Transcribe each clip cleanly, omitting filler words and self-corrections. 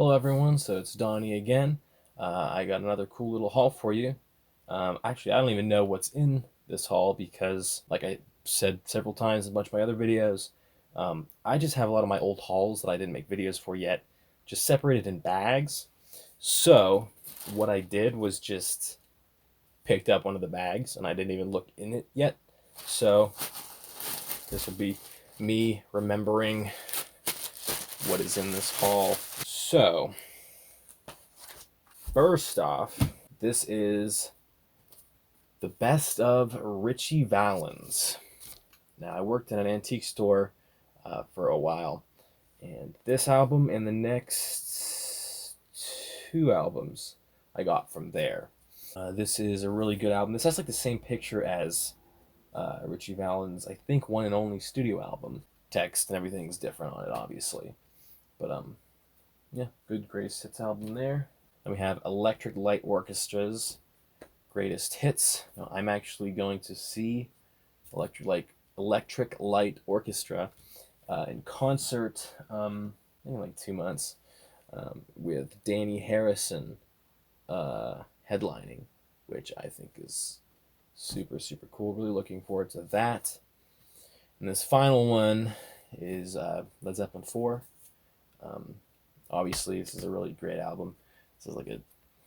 Hello everyone, so it's Donnie again. I got another cool little haul for you. Actually, I don't even know what's in this haul because, like I said several times in a bunch of my other videos, I just have a lot of my old hauls that I didn't make videos for yet, just separated in bags. So, what I did was just picked up one of the bags and I didn't even look in it yet. So, this will be me remembering what is in this haul. So, first off, this is the best of Ritchie Valens. Now, I worked in an antique store for a while, and this album and the next two albums I got from there. This is a really good album. This has like the same picture as Ritchie Valens' I think one and only studio album. Text and everything's different on it, obviously, but yeah, good greatest hits album there. Then we have Electric Light Orchestras greatest hits. Now, I'm actually going to see Electric Light Orchestra in concert in like 2 months with Danny Harrison headlining, which I think is super cool. Really looking forward to that. And this final one is Led Zeppelin 4. Um, Obviously, this is a really great album. This is like a,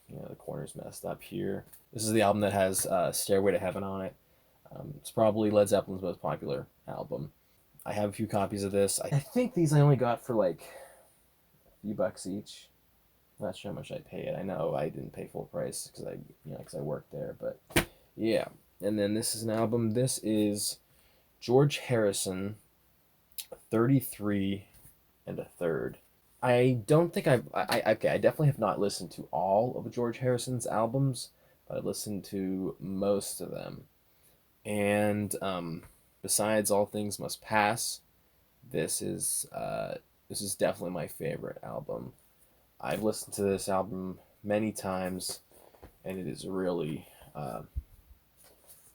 the corner's messed up here. This is the album that has Stairway to Heaven on it. It's probably Led Zeppelin's most popular album. I have a few copies of this. I think these I only got for like a few bucks each. I'm not sure how much I paid. I know I didn't pay full price because I worked there, but yeah. And then this is an album. This is George Harrison, 33 and a third. I don't think I definitely have not listened to all of George Harrison's albums, but I listened to most of them. And besides All Things Must Pass, this is this is definitely my favorite album. I've listened to this album many times, and it is really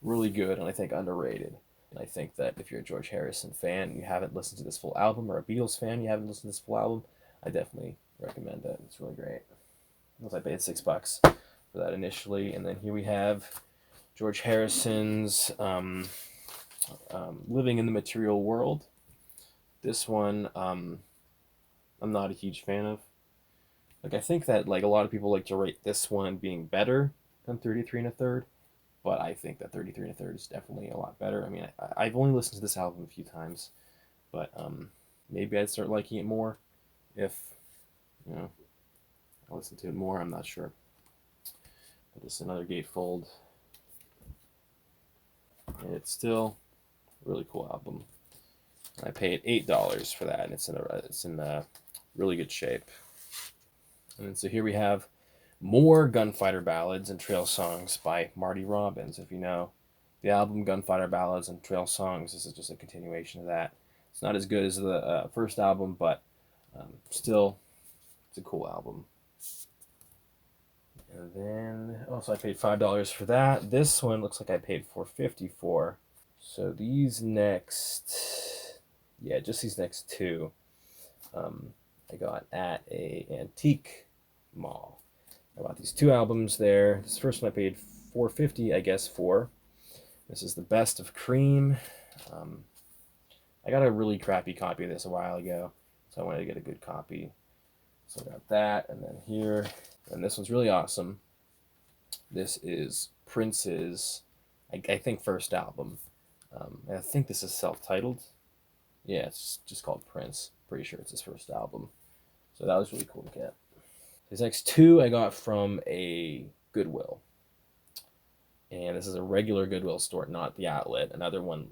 good, and I think underrated. And I think that if you're a George Harrison fan and you haven't listened to this full album, or a Beatles fan you haven't listened to this full album, I definitely recommend it. It's really great. I paid $6 for that initially, and then here we have George Harrison's Living in the Material World. This one, I'm not a huge fan of. Like, I think that like a lot of people like to rate this one being better than 33 and a third, but I think that 33 and a third is definitely a lot better. I mean, I've only listened to this album a few times, but maybe I'd start liking it more if I listen to it more. I'm not sure. But this is another gatefold, and it's still a really cool album. I paid $8 for that, and it's in really good shape. And then, so here we have more gunfighter ballads and trail songs by Marty Robbins. If you know the album Gunfighter Ballads and Trail Songs, this is just a continuation of that. It's not as good as the first album, but still, it's a cool album. And then, also, I paid $5 for that. This one looks like I paid $4.50 for. So these next, yeah, just these next two, I got at a antique mall. I bought these two albums there. This first one I paid $4.50, I guess, for. This is the Best of Cream. I got a really crappy copy of this a while ago, so I wanted to get a good copy. So I got that, and then here, and this one's really awesome. This is Prince's, I think, first album. And I think this is self-titled. Yeah, it's just called Prince. Pretty sure it's his first album. So that was really cool to get. These next two I got from a Goodwill. And this is a regular Goodwill store, not the outlet. Another one,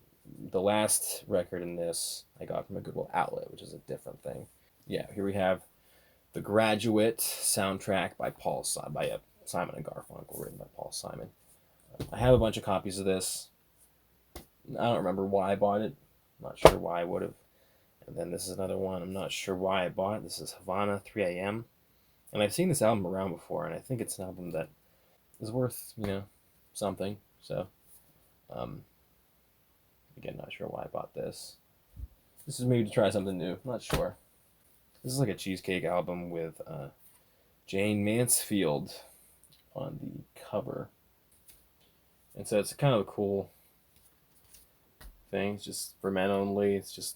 the last record in this I got from a Goodwill outlet, which is a different thing. Yeah, here we have The Graduate soundtrack by Simon and Garfunkel, written by Paul Simon. I have a bunch of copies of this. I don't remember why I bought it. I'm not sure why I would have. And then this is another one. I'm not sure why I bought it. This is Havana 3 a.m. And I've seen this album around before, and I think it's an album that is worth, something. So, again, not sure why I bought this. This is maybe to try something new. Not sure. This is like a cheesecake album with Jane Mansfield on the cover. And so it's kind of a cool thing. It's just for men only. It's just,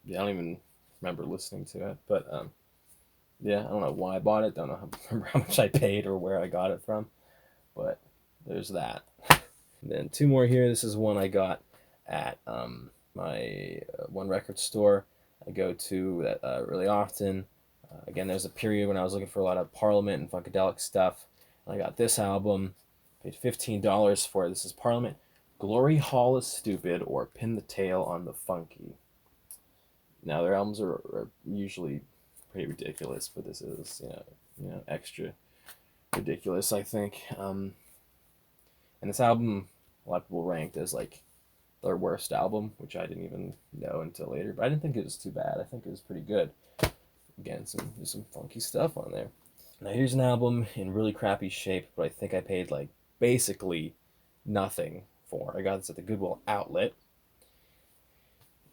yeah, I don't even remember listening to it. But yeah, I don't know why I bought it. Don't know remember how much I paid or where I got it from. But there's that. And then two more here. This is one I got at my one record store I go to really often. Again, there's a period when I was looking for a lot of Parliament and Funkadelic stuff. And I got this album, paid $15 for it. This is Parliament, Glory Hall is Stupid, or Pin the Tail on the Funky. Now, their albums are usually pretty ridiculous, but this is, extra ridiculous, I think. And this album, a lot of people ranked as like their worst album, which I didn't even know until later. But I didn't think it was too bad. I think it was pretty good. Again, there's some funky stuff on there. Now here's an album in really crappy shape, but I think I paid like basically nothing for. I got this at the Goodwill outlet.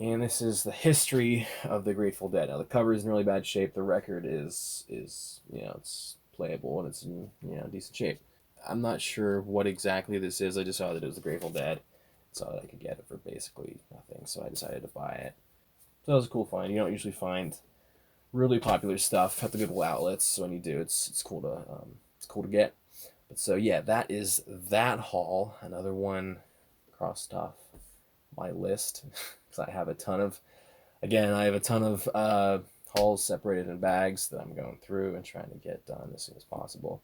And this is the history of the Grateful Dead. Now the cover is in really bad shape. The record is it's playable and it's in decent shape. I'm not sure what exactly this is. I just saw that it was the Grateful Dead. Saw that I could get it for basically nothing, so I decided to buy it. So that was a cool find. You don't usually find really popular stuff at the Goodwill outlets, so when you do, it's cool to get. But so yeah, that is that haul. Another one crossed off my list because I have a ton of hauls separated in bags that I'm going through and trying to get done as soon as possible.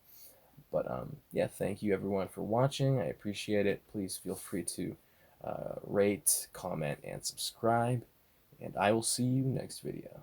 But yeah, thank you everyone for watching. I appreciate it. Please feel free to rate, comment, and subscribe. And I will see you next video.